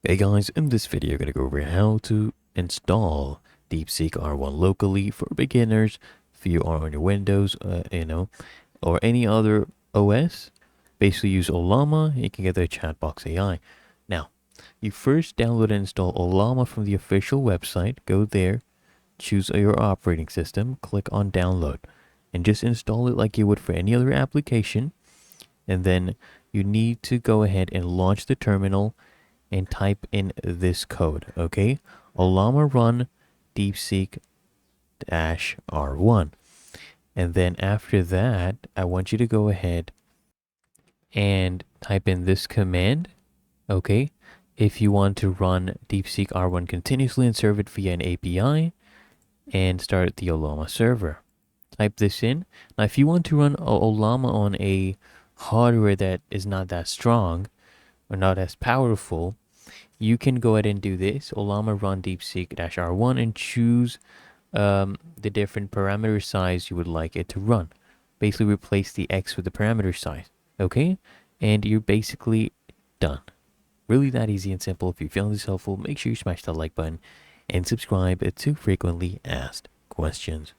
Hey guys, in this video, I'm gonna go over how to install Deepseek R1 locally for beginners. If you are on your Windows, or any other OS, basically use Ollama. You can get the CHATBOX AI. Now, you first download and install Ollama from the official website. Go there, choose your operating system, click on download, and just install it like you would for any other application. And then you need to go ahead and launch the terminal and type in this code, okay? Ollama run deepseek -r1. And then after that, I want you to go ahead and type in this command, okay? If you want to run deepseek r1 continuously and serve it via an API and start the Ollama server. Type this in. Now, if you want to run Ollama on a hardware that is not that strong or not as powerful, you can go ahead and do this. Ollama run deepseek -r1 and choose the different parameter size you would like it to run. Basically replace the X with the parameter size. Okay? And you're basically done. Really that easy and simple. If you found this helpful, make sure you smash that like button and subscribe to frequently asked questions.